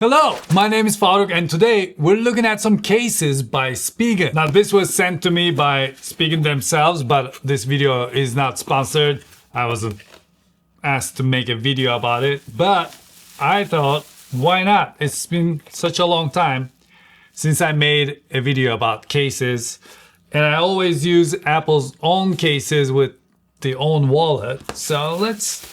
Hello, my name is Faruk and today we're looking at some cases by Spigen. Now this was sent to me by Spigen themselves, but this video is not sponsored. I wasn't asked to make a video about it, but I thought, why not? It's been such a long time since I made a video about cases, and I always use Apple's own cases with the own wallet. So let's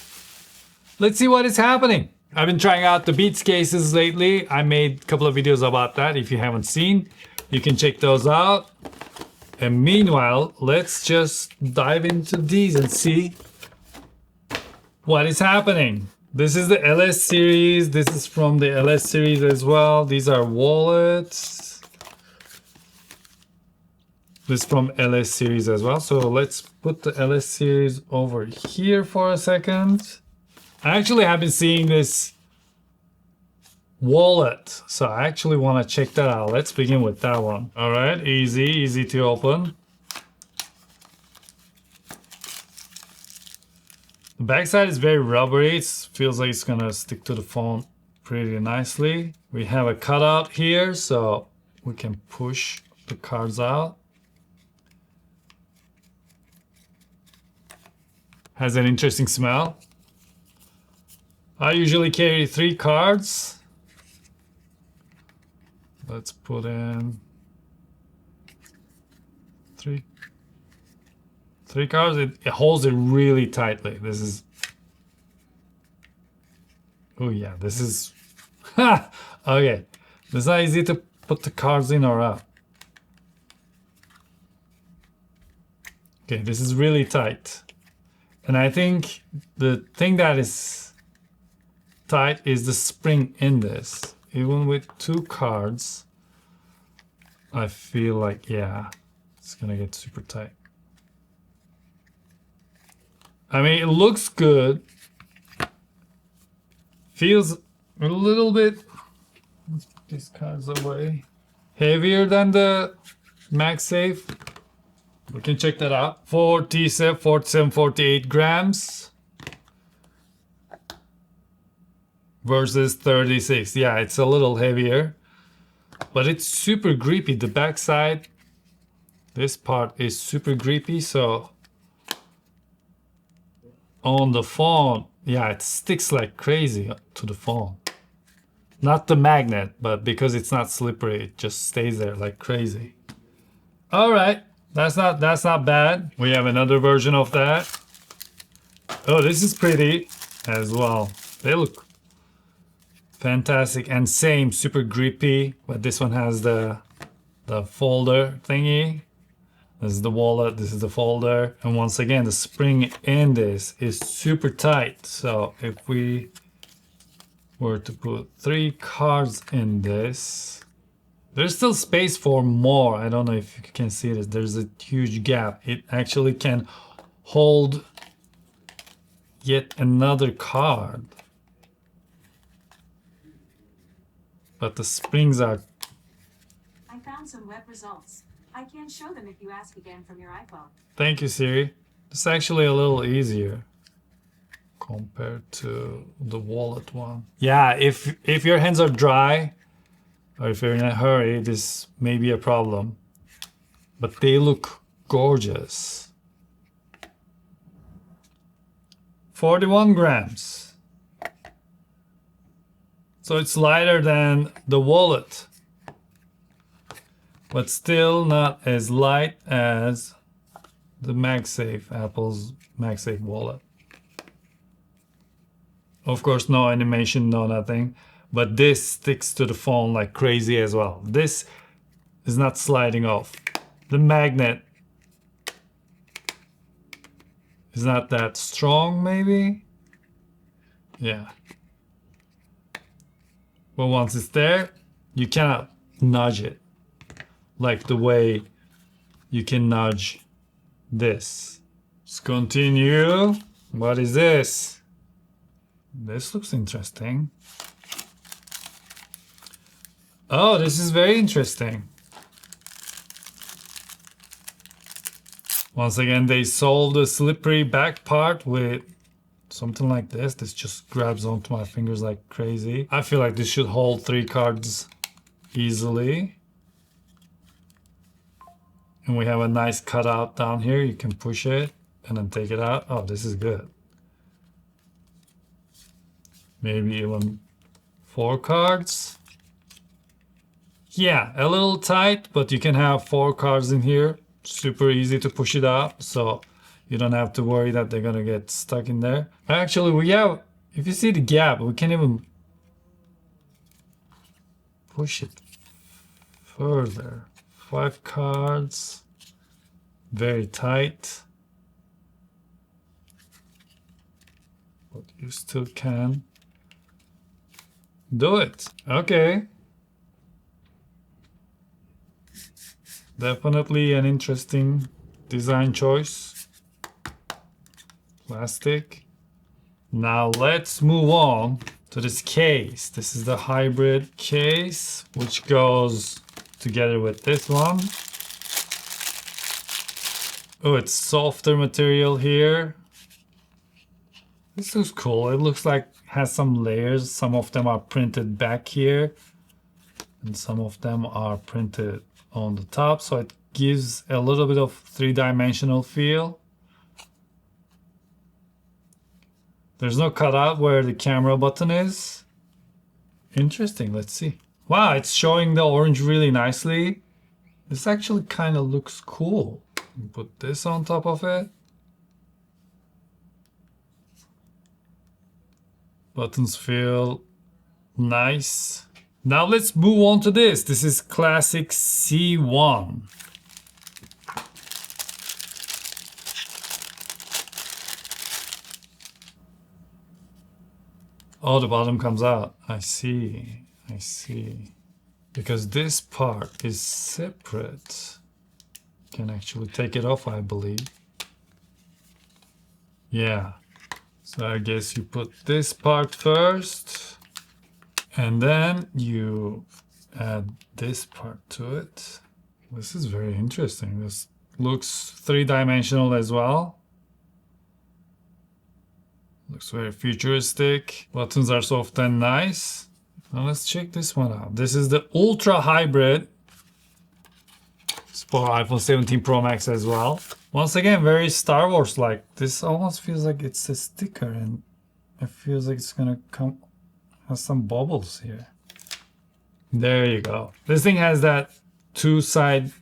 see what is happening. I've been trying out the Beats cases lately. I made a couple of videos about that. If you haven't seen, you can check those out. And meanwhile, let's just dive into these and see what is happening. This is the LS series. This is from the LS series as well. These are wallets. This is from LS series as well. So let's put the LS series over here for a second. I actually have been seeing this wallet, so I actually want to check that out. Let's begin with that one. All right, easy to open. The backside is very rubbery. It feels like it's gonna stick to the phone pretty nicely. We have a cutout here, so we can push the cards out. Has an interesting smell. I usually carry 3 cards. Let's put in three cards. It holds it really tightly. This is, oh yeah, this is, okay. It's not easy to put the cards in or out. Okay, this is really tight. And I think the thing that is tight is the spring in this. Even with 2 cards, I feel like, yeah, it's gonna get super tight. I mean, it looks good. Feels a little bit, let's put these cards away, heavier than the MagSafe. We can check that out. 47, 48 grams. Versus 36. Yeah, it's a little heavier, but it's super grippy. The backside, this part is super grippy, so on the phone, yeah, it sticks like crazy to the phone. Not the magnet, but because it's not slippery, it just stays there like crazy. All right, that's not bad. We have another version of that. Oh, this is pretty as well. They look fantastic, and same, super grippy, but this one has the folder thingy. This is the wallet, this is the folder, and once again the spring in this is super tight. So if we were to put 3 cards in this, there's still space for more. I don't know if you can see this, there's a huge gap. It actually can hold yet another card. But the springs are... I found some web results. I can't show them if you ask again from your iPhone. Thank you, Siri. It's actually a little easier compared to the wallet one. Yeah, if your hands are dry or if you're in a hurry, this may be a problem. But they look gorgeous. 41 grams. So it's lighter than the wallet, but still not as light as the MagSafe, Apple's MagSafe wallet. Of course, no animation, no nothing, but this sticks to the phone like crazy as well. This is not sliding off. The magnet is not that strong, maybe? Yeah. But once it's there, you cannot nudge it like the way you can nudge this. Let's continue. What is this? This looks interesting. Oh, this is very interesting. Once again, they solved the slippery back part with something like this. This just grabs onto my fingers like crazy. I feel like this should hold 3 cards easily. And we have a nice cutout down here. You can push it and then take it out. Oh, this is good. Maybe even 4 cards. Yeah, a little tight, but you can have 4 cards in here. Super easy to push it out, so you don't have to worry that they're gonna get stuck in there. Actually, we have, if you see the gap, we can even push it further. 5 cards, very tight, but you still can do it. Okay. Definitely an interesting design choice. Plastic. Now let's move on to this case. This is the hybrid case, which goes together with this one. Oh, it's softer material here. This looks cool. It looks like it has some layers. Some of them are printed back here, and some of them are printed on the top, so it gives a little bit of 3-dimensional feel. There's no cutout where the camera button is. Interesting, let's see. Wow, it's showing the orange really nicely. This actually kind of looks cool. Put this on top of it. Buttons feel nice. Now let's move on to this. This is Classic C1. Oh, the bottom comes out. I see. I see. Because this part is separate. You can actually take it off, I believe. Yeah. So I guess you put this part first. And then you add this part to it. This is very interesting. This looks 3-dimensional as well. Looks very futuristic. Buttons are soft and nice. Now let's check this one out. This is the Ultra Hybrid. It's for iPhone 17 Pro Max as well. Once again, very Star Wars-like. This almost feels like it's a sticker, and it feels like it's gonna come. Has some bubbles here. There you go. This thing has that 2-side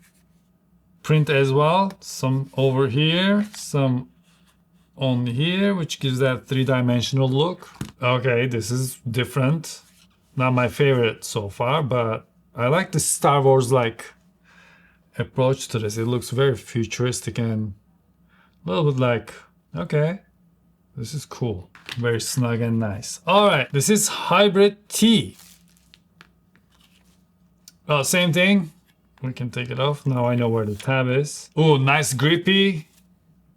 print as well. Some over here, some on here, which gives that 3-dimensional look. Okay, this is different. Not my favorite so far, but I like the Star Wars-like approach to this. It looks very futuristic and a little bit like, okay, this is cool. Very snug and nice. All right, this is Hybrid T. Oh, same thing. We can take it off. Now I know where the tab is. Oh, nice grippy.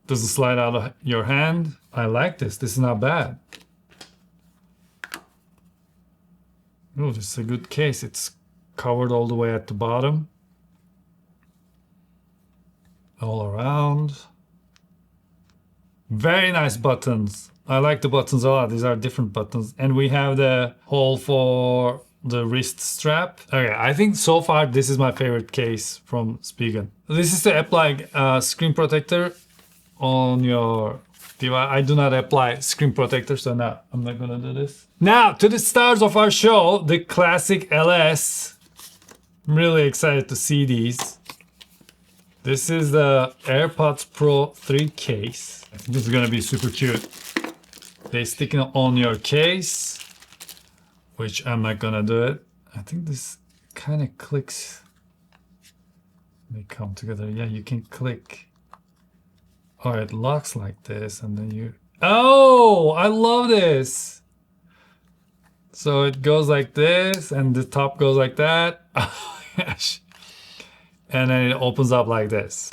Doesn't slide out of your hand. I like this. This is not bad. Oh, this is a good case. It's covered all the way at the bottom. All around. Very nice buttons. I like the buttons a lot. These are different buttons. And we have the hole for the wrist strap. Okay, I think so far this is my favorite case from Spigen. This is to apply screen protector on your device. I do not apply screen protector, so no, I'm not gonna do this. Now, to the stars of our show, the Classic LS. I'm really excited to see these. This is the AirPods Pro 3 case. I think this is gonna be super cute. They stick it on your case, which I'm not gonna do it. I think this kind of clicks. They come together. Yeah, you can click. Oh, it locks like this, and then you. Oh, I love this. So it goes like this, and the top goes like that. Oh my gosh. And then it opens up like this.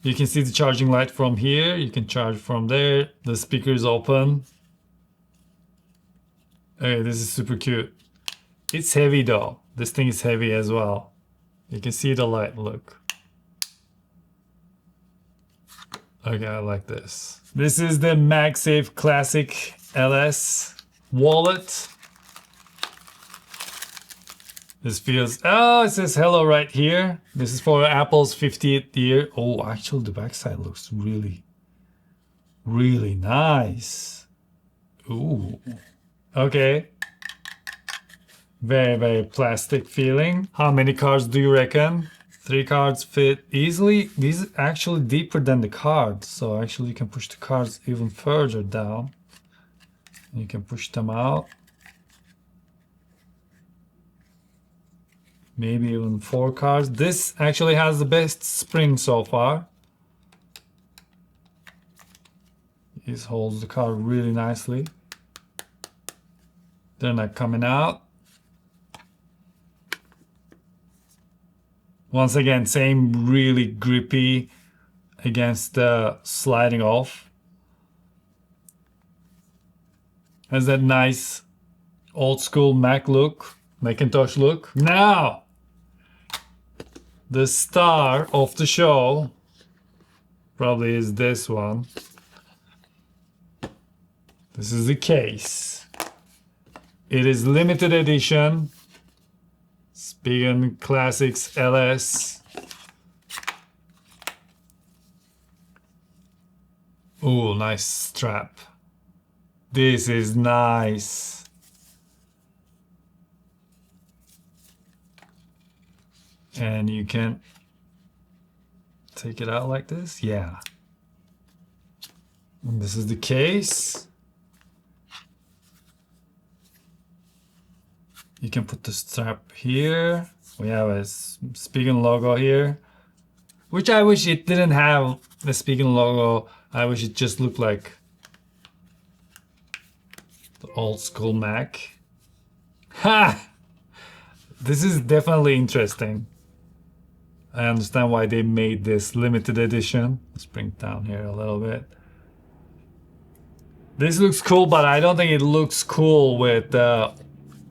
You can see the charging light from here. You can charge from there. The speaker is open. Okay, this is super cute. It's heavy though. This thing is heavy as well. You can see the light, look. Okay, I like this. This is the MagSafe Classic LS wallet. This feels, oh, it says hello right here. This is for Apple's 50th year. Oh, actually the backside looks really, really nice. Ooh, okay. Very, very plastic feeling. How many cards do you reckon? 3 cards fit easily. These are actually deeper than the cards. So actually you can push the cards even further down. You can push them out. Maybe even 4 cards. This actually has the best spring so far. This holds the card really nicely. They're not coming out. Once again, same really grippy against the sliding off. Has that nice old school Mac look, Macintosh look. Now, the star of the show probably is this one. This is the case. It is limited edition. Spigen Classic LS. Ooh, nice strap. This is nice. And you can take it out like this. Yeah. And this is the case. You can put the strap here. We have a Spigen logo here, which I wish it didn't have the Spigen logo. I wish it just looked like the old school Mac. Ha! This is definitely interesting. I understand why they made this limited edition. Let's bring it down here a little bit. This looks cool, but I don't think it looks cool with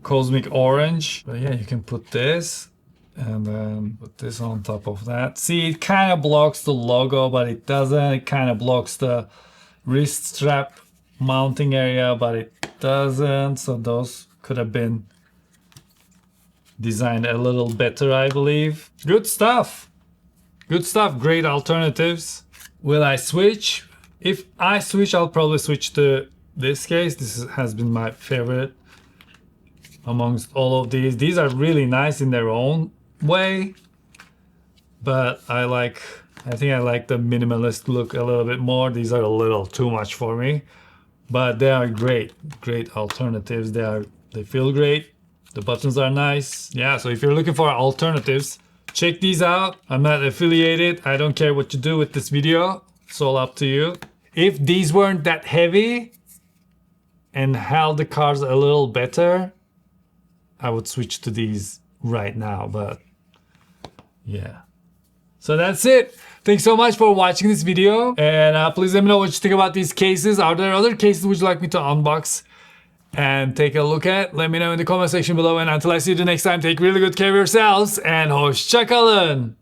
Cosmic Orange. But yeah, you can put this and then put this on top of that. See, it kind of blocks the logo, but it doesn't. It kind of blocks the wrist strap mounting area, but it doesn't. So those could have been designed a little better, I believe. Good stuff. Good stuff. Great alternatives. Will I switch? If I switch, I'll probably switch to this case. This has been my favorite amongst all of these. These are really nice in their own way, but I think I like the minimalist look a little bit more. These are a little too much for me, but they are great alternatives. They feel great. The buttons are nice. Yeah, so if you're looking for alternatives, check these out. I'm not affiliated. I don't care what you do with this video. It's all up to you. If these weren't that heavy and held the cards a little better, I would switch to these right now, but yeah. So that's it. Thanks so much for watching this video, and please let me know what you think about these cases. Are there other cases would you like me to unbox and take a look at? Let me know in the comment section below, and until I see you the next time, take really good care of yourselves and hoşça kalın.